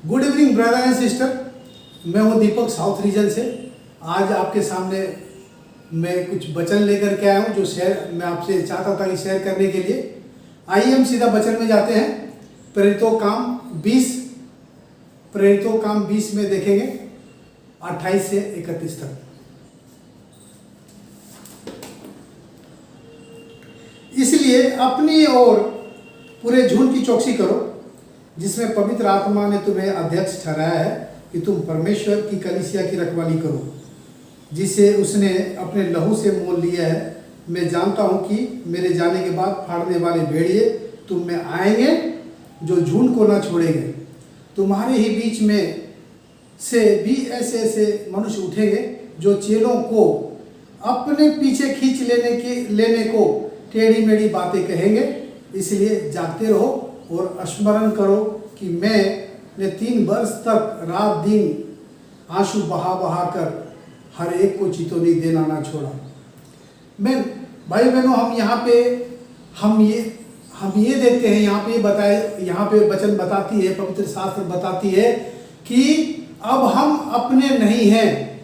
Good evening brother and sister, मैं हूं दीपक south region से। आज आपके सामने मैं कुछ वचन लेकर के आया हूं जो शेयर मैं आपसे चाहता था कि शेयर करने के लिए। आइए हम सीधा वचन में जाते हैं। प्रेरितों काम 20 में देखेंगे 28 से 31 तक। इसलिए अपनी ओर पूरे झुंड की चौकसी करो जिसमें पवित्र आत्मा ने तुम्हें अध्यक्ष ठहराया है कि तुम परमेश्वर की कलीसिया की रखवाली करो जिसे उसने अपने लहू से मोल लिया है। मैं जानता हूं कि मेरे जाने के बाद फाड़ने वाले भेड़िए तुम में आएंगे जो झुंड को न छोड़ेंगे। तुम्हारे ही बीच में से भी ऐसे मनुष्य उठेंगे जो चेलों को अपने पीछे खींच लेने को टेढ़ी मेढ़ी बातें कहेंगे। इसलिए जागते रहो और स्मरण करो कि मैंने 3 वर्ष तक रात दिन आंसू बहा कर हर एक को चितौनी देना ना छोड़ा। मैं भाई बहनों, हम ये देखते हैं यहाँ पे वचन बताती है, पवित्र शास्त्र बताती है कि अब हम अपने नहीं हैं।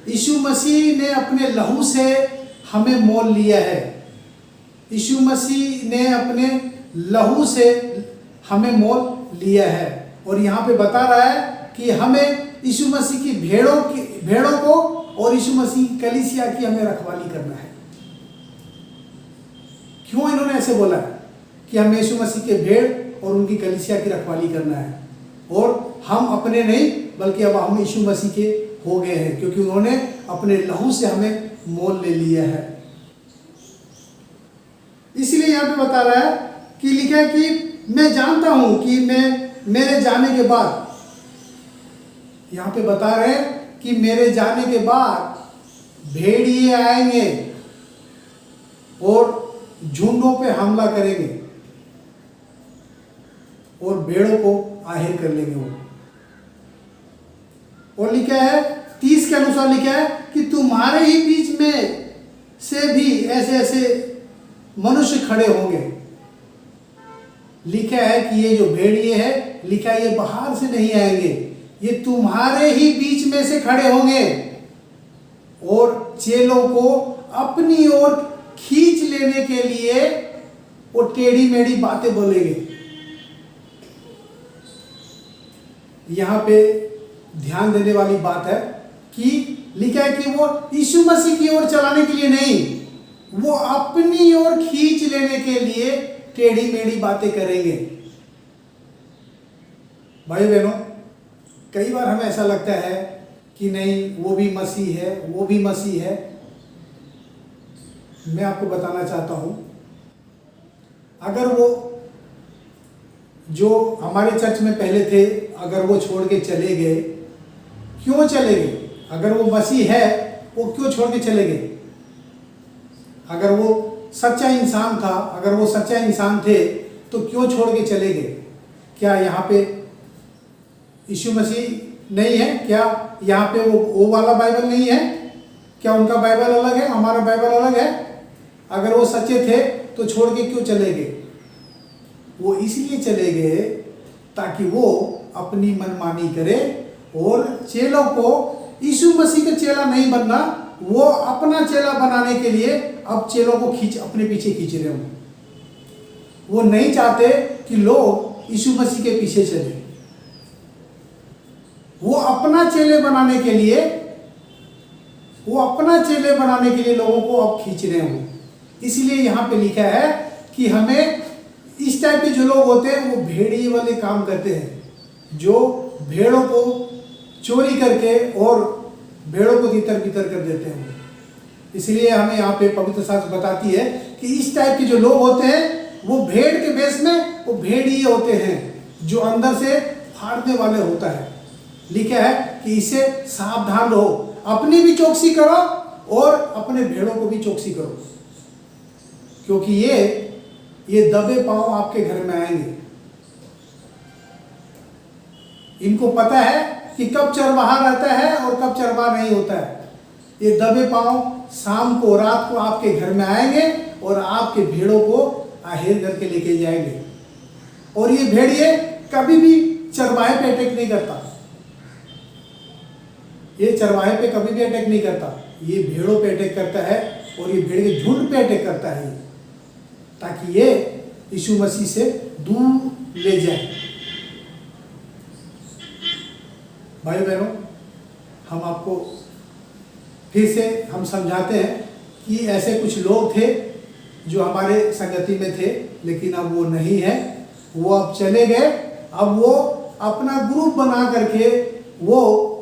यीशु मसीह ने अपने लहू से हमें मोल लिया है। यीशु मसीह ने अपने लहू से हमें मोल लिया है और यहाँ पे बता रहा है कि हमें यीशु मसीह की भेड़ों को और यीशु मसीह की कलीसिया की हमें रखवाली करना है। क्यों इन्होंने ऐसे बोला है कि हमें यीशु मसीह के भेड़ और उनकी कलीसिया की रखवाली करना है और हम अपने नहीं बल्कि अब हम यीशु मसीह के हो गए हैं क्योंकि उन्होंने अपने लहू से हमें मोल ले लिया है। इसलिए यहाँ पे बता रहा है कि लिखा है कि मैं जानता हूं कि मेरे जाने के बाद, यहाँ पे बता रहे हैं कि मेरे जाने के बाद भेड़िए आएंगे और झुंडों पे हमला करेंगे और भेड़ों को आहिर कर लेंगे वो। और लिखा है 30 के अनुसार लिखा है कि तुम्हारे ही बीच में से भी ऐसे मनुष्य खड़े होंगे। लिखा है कि ये जो भेड़िए है, लिखा है ये बाहर से नहीं आएंगे, ये तुम्हारे ही बीच में से खड़े होंगे और चेलों को अपनी ओर खींच लेने के लिए वो टेढ़ी मेढ़ी बातें बोलेंगे। यहां पे ध्यान देने वाली बात है कि लिखा है कि वो यीशु मसीह की ओर चलाने के लिए नहीं, वो अपनी ओर खींच लेने के लिए टेढ़ी मेढ़ी बातें करेंगे। भाई बहनों, कई बार हमें ऐसा लगता है कि नहीं वो भी मसीह है। मैं आपको बताना चाहता हूं, अगर वो जो हमारे चर्च में पहले थे अगर वो छोड़ के चले गए, क्यों चले गए? अगर वो मसीह है वो क्यों छोड़ के चले गए? अगर वो सच्चा इंसान था, अगर वो सच्चा इंसान थे तो क्यों छोड़ के चले गए? क्या यहाँ पे यीशु मसीह नहीं है? क्या यहाँ पे वो वाला बाइबल नहीं है? क्या उनका बाइबल अलग है, हमारा बाइबल अलग है? अगर वो सच्चे थे तो छोड़ के क्यों चले गए? वो इसलिए चले गए ताकि वो अपनी मनमानी करे और चेलों को, यीशु मसीह का चेला नहीं बनना, वो अपना चेला बनाने के लिए अब चेलों को अपने पीछे खींच रहे हो। वो नहीं चाहते कि लोग यीशु मसीह के पीछे चले। वो अपना चेले बनाने के लिए लोगों को अब खींच रहे हो। इसलिए यहाँ पे लिखा है कि हमें इस टाइप के जो लोग होते हैं वो भेड़िए वाले काम करते हैं, जो भेड़ों को चोरी करके और भेड़ों को तितर बितर कर देते हैं। इसलिए हमें यहाँ पे पवित्र शास्त्र बताती है कि इस टाइप के जो लोग होते हैं वो भेड़ के भेष में वो भेड़िए होते हैं जो अंदर से फाड़ने वाले होता है। लिखा है कि इससे सावधान रहो, अपनी भी चौकसी करो और अपने भेड़ों को भी चौकसी करो, क्योंकि ये दबे पांव आपके घर में आएंगे। इनको पता है कि कब चरवाहा रहता है और कब चरवाहा नहीं होता है। ये दबे पांव शाम को, रात को आपके घर में आएंगे और आपके भेड़ों को आहिर करके लेके जाएंगे। और ये भेड़िए कभी भी चरवाहे पे अटैक नहीं करता, ये चरवाहे पे कभी भी अटैक नहीं करता, ये भेड़ों पे अटैक करता है और ये भेड़ के झुंड पे अटैक करता है, ताकि ये यीशु मसीह से दूर ले जाए। भाई बहनों, हम आपको फिर से हम समझाते हैं कि ऐसे कुछ लोग थे जो हमारे संगति में थे, लेकिन अब वो नहीं है, वो अब चले गए। अब वो अपना ग्रुप बना करके वो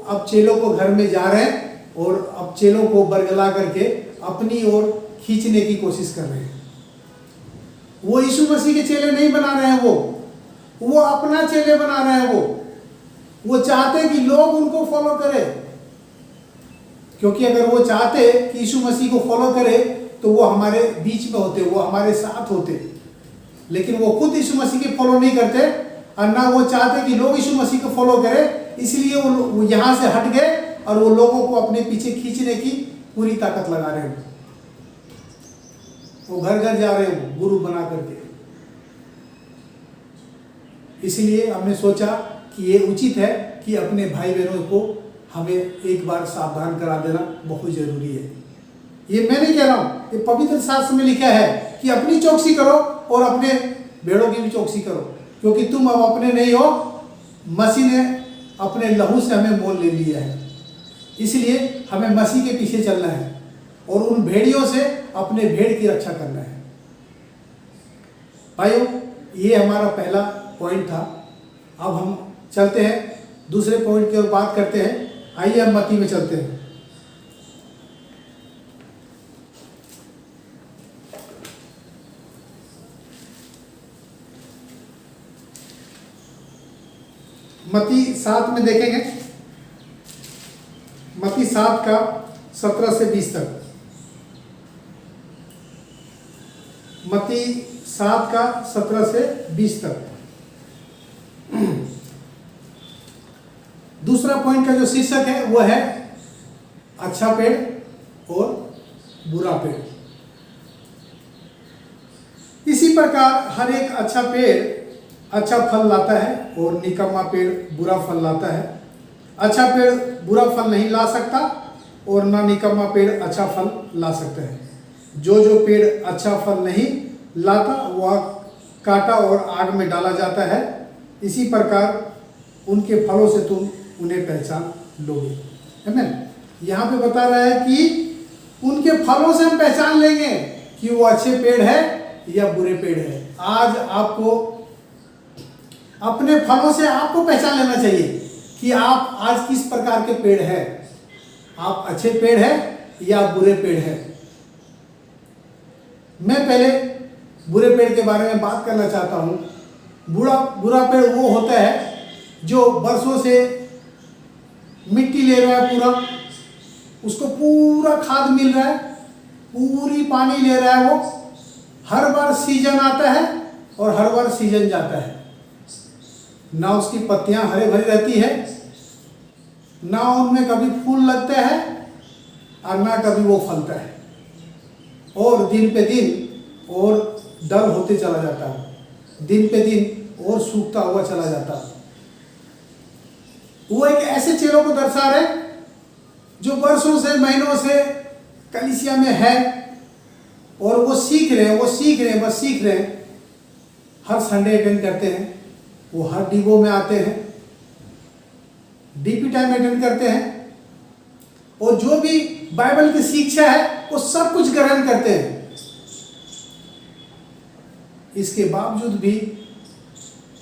अब चेलों को घर में जा रहे हैं और अब चेलों को बरगला करके अपनी ओर खींचने की कोशिश कर रहे हैं। वो यीशु मसीह के चेले नहीं बना रहे हैं, वो अपना चेले बना रहे हैं। वो चाहते हैं कि लोग उनको फॉलो करें, क्योंकि अगर वो चाहते कि यीशु मसीह को फॉलो करे तो वो हमारे बीच में होते, वो हमारे साथ होते, लेकिन वो खुद यीशु मसीह के फॉलो नहीं करते और ना वो चाहते कि लोग यीशु मसीह को फॉलो करें। इसलिए वो यहाँ से हट गए और वो लोगों को अपने पीछे खींचने की पूरी ताकत लगा रहे हैं। वो घर घर जा रहे हैं गुरु बना करके। इसलिए हमने सोचा कि ये उचित है कि अपने भाई बहनों को हमें एक बार सावधान करा देना बहुत जरूरी है। ये मैं नहीं कह रहा हूँ, ये पवित्र शास्त्र में लिखा है कि अपनी चौकसी करो और अपने भेड़ों की भी चौकसी करो, क्योंकि तुम अब अपने नहीं हो, मसीह ने अपने लहू से हमें मोल ले लिया है। इसलिए हमें मसीह के पीछे चलना है और उन भेड़ियों से अपने भेड़ की रक्षा करना है। भाइयों, ये हमारा पहला पॉइंट था। अब हम चलते हैं दूसरे पॉइंट की ओर बात करते हैं। आइए हम मत्ती में चलते हैं। मत्ती 7 में देखेंगे, मत्ती 7 का 17 से 20 तक। मत्ती 7 का 17 से 20 तक। दूसरा पॉइंट का जो शीर्षक है वो है अच्छा पेड़ और बुरा पेड़। इसी प्रकार हर एक अच्छा पेड़ अच्छा फल लाता है और निकम्मा पेड़ बुरा फल लाता है। अच्छा पेड़ बुरा फल नहीं ला सकता और ना निकम्मा पेड़ अच्छा फल ला सकता है। जो जो पेड़ अच्छा फल नहीं लाता वह काटा और आग में डाला जाता है। इसी प्रकार उनके फलों से तुम उन्हें पहचान लोगे। आमीन। यहाँ पे बता रहा है कि उनके फलों से हम पहचान लेंगे कि वो अच्छे पेड़ है या बुरे पेड़ है। आज आपको अपने फलों से आपको पहचान लेना चाहिए कि आप आज किस प्रकार के पेड़ हैं। आप अच्छे पेड़ हैं या बुरे पेड़ हैं। मैं पहले बुरे पेड़ के बारे में बात करना चाहता हूँ। बुरा पेड़ वो होता है जो बरसों से मिट्टी ले रहा है, पूरा उसको पूरा खाद मिल रहा है, पूरी पानी ले रहा है। वो हर बार सीजन आता है और हर बार सीजन जाता है। ना उसकी पत्तियां हरे भरी रहती है, ना उनमें कभी फूल लगता है और ना कभी वो फलता है, और दिन पे दिन और डल होते चला जाता है, दिन पे दिन और सूखता हुआ चला जाता है। वो एक ऐसे चेलों को दर्शा रहे जो वर्षों से महीनों से कलीसिया में है और वो सीख रहे हैं, बस सीख रहे हैं। हर संडे अटेंड करते हैं, वो हर डीवो में आते हैं, डीपी टाइम अटेंड करते हैं और जो भी बाइबल की शिक्षा है वो सब कुछ ग्रहण करते हैं। इसके बावजूद भी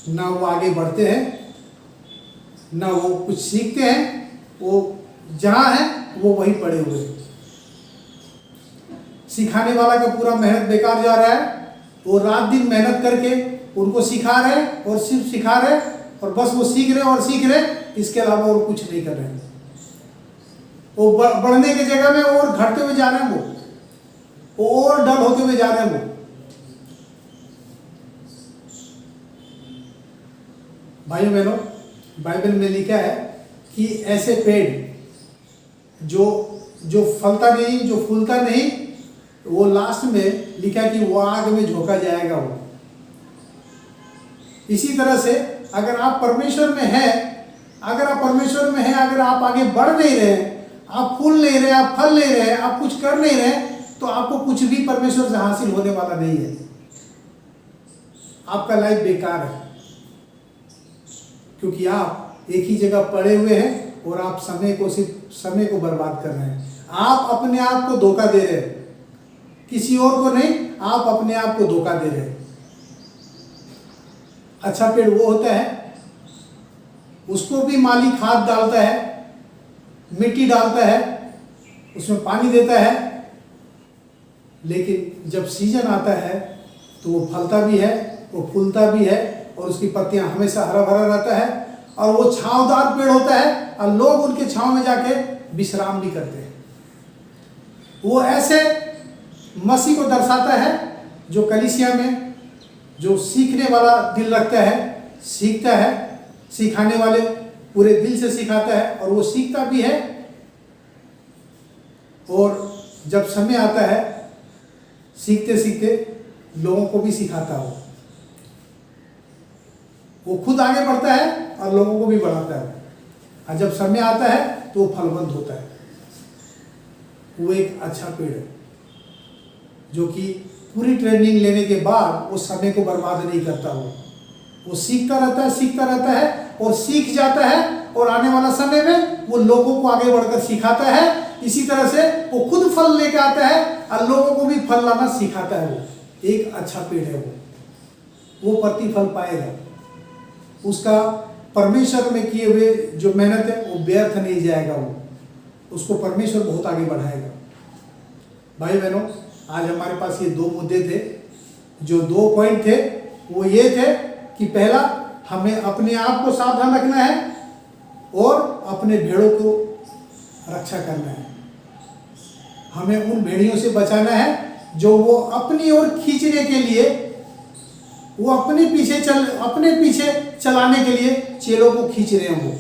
ना वो आगे बढ़ते हैं, ना वो कुछ सीखते हैं। वो जहाँ है वो वहीं पड़े हुए हैं। सिखाने वाला का पूरा मेहनत बेकार जा रहा है। वो रात दिन मेहनत करके उनको सिखा रहे हैं और सिर्फ सिखा रहे हैं और बस वो सीख रहे हैं, इसके अलावा और कुछ नहीं कर रहे हैं। वो बढ़ने की जगह में और घटते हुए जा रहे हैं, वो और डल होते हुए जा रहे हैं। वो भाइयों बहनों, बाइबल में लिखा है कि ऐसे पेड़ जो फलता नहीं, जो फूलता नहीं, वो लास्ट में लिखा कि वो आग में झोंका जाएगा। वो इसी तरह से अगर आप परमेश्वर में हैं, अगर आप परमेश्वर में हैं, अगर आप आगे बढ़ नहीं रहे, आप फूल नहीं रहे, आप फल नहीं रहे, आप कुछ कर नहीं रहे, तो आपको कुछ भी परमेश्वर से हासिल होने वाला नहीं है। आपका लाइफ बेकार है, क्योंकि आप एक ही जगह पड़े हुए हैं और आप सिर्फ समय को बर्बाद कर रहे हैं। आप अपने आप को धोखा दे रहे हैं, किसी और को नहीं, आप अपने आप को धोखा दे रहे हैं। अच्छा पेड़ वो होता है, उसको भी माली खाद डालता है, मिट्टी डालता है, उसमें पानी देता है, लेकिन जब सीजन आता है तो वो फलता भी है, वो फूलता भी है, और उसकी पत्तियां हमेशा हरा भरा रहता है, और वो छांवदार पेड़ होता है, और लोग उनके छांव में जाके विश्राम भी करते हैं। वो ऐसे मसीह को दर्शाता है जो कलीसिया में, जो सीखने वाला दिल रखता है, सीखता है, सिखाने वाले पूरे दिल से सिखाता है, और वो सीखता भी है, और जब समय आता है सीखते सीखते लोगों को भी सिखाता हो। वो खुद आगे बढ़ता है और लोगों को भी बढ़ाता है, और जब समय आता है तो वो फलवंत होता है। वो एक अच्छा पेड़ है जो कि पूरी ट्रेनिंग लेने के बाद वो समय को बर्बाद नहीं करता। वो सीखता रहता है और सीख जाता है, और आने वाला समय में वो लोगों को आगे बढ़कर सिखाता है। इसी तरह से वो खुद फल लेकर आता है और लोगों को भी फल लाना सिखाता है। वो एक अच्छा पेड़ है, वो प्रतिफल पाएगा। उसका परमेश्वर में किए हुए जो मेहनत है वो व्यर्थ नहीं जाएगा, वो उसको परमेश्वर बहुत आगे बढ़ाएगा। भाई बहनों, आज हमारे पास ये दो मुद्दे थे, जो 2 पॉइंट थे वो ये थे कि पहला, हमें अपने आप को सावधान रखना है और अपने भेड़ों को रक्षा करना है। हमें उन भेड़ियों से बचाना है जो वो अपनी ओर खींचने के लिए, वो अपने पीछे चलाने के लिए चेलों को खींच रहे हैं।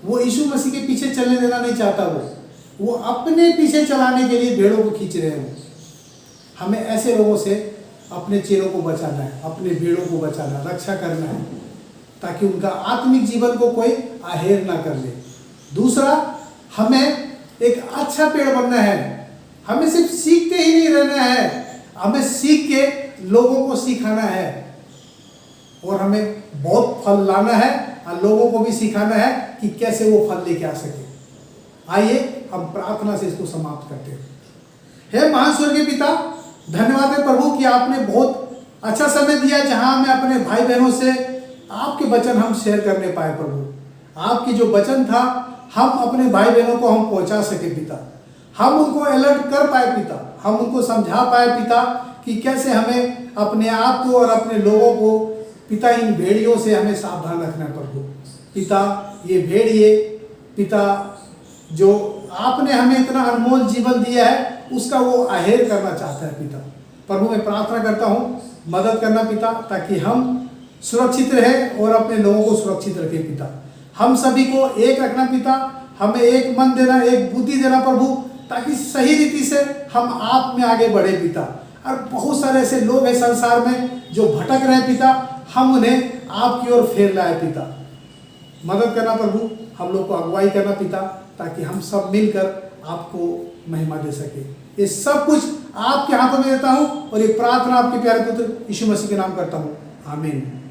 वो यीशु मसीह के पीछे चलने देना नहीं चाहता। वो अपने पीछे चलाने के लिए भेड़ों को खींच रहे हैं। हमें ऐसे लोगों से अपने चेलों को बचाना है, अपने भेड़ों को बचाना, रक्षा करना है, ताकि उनका आत्मिक जीवन को कोई आहेर ना कर ले। दूसरा, हमें एक अच्छा पेड़ बनना है। हमें सिर्फ सीखते ही नहीं रहना है, हमें सीख के लोगों को सिखाना है, और हमें बहुत फल लाना है, और लोगों को भी सिखाना है कि कैसे वो फल लेके आ सके। आइए हम प्रार्थना से इसको समाप्त करते हैं। हे महान स्वर्गीय पिता, धन्यवाद है प्रभु कि आपने बहुत अच्छा समय दिया, जहां मैं अपने भाई बहनों से आपके वचन हम शेयर करने पाए। प्रभु, आपकी जो वचन था हम अपने भाई बहनों को हम पहुंचा सके पिता। हम उनको अलर्ट कर पाए पिता, हम उनको समझा पाए पिता कि कैसे हमें अपने आप को और अपने लोगों को पिता इन भेड़ियों से हमें सावधान रखना है। प्रभु पिता, ये भेड़िए पिता जो आपने हमें इतना अनमोल जीवन दिया है, उसका वो आहेर करना चाहता है पिता। प्रभु मैं प्रार्थना करता हूँ, मदद करना पिता, ताकि हम सुरक्षित रहें और अपने लोगों को सुरक्षित रखें पिता। हम सभी को एक रखना पिता, हमें एक मन देना, एक बुद्धि देना प्रभु, ताकि सही रीति से हम आप में आगे बढ़े पिता। और बहुत सारे ऐसे लोग हैं संसार में जो भटक रहे हैं पिता, हम उन्हें आपकी ओर फेर लाए पिता। मदद करना प्रभु, हम लोग को अगुवाई करना पिता, ताकि हम सब मिलकर आपको महिमा दे सके। ये सब कुछ आपके हाथों में देता हूँ, और ये प्रार्थना आपके प्यारे पुत्र यीशु मसीह के नाम करता हूँ, आमीन।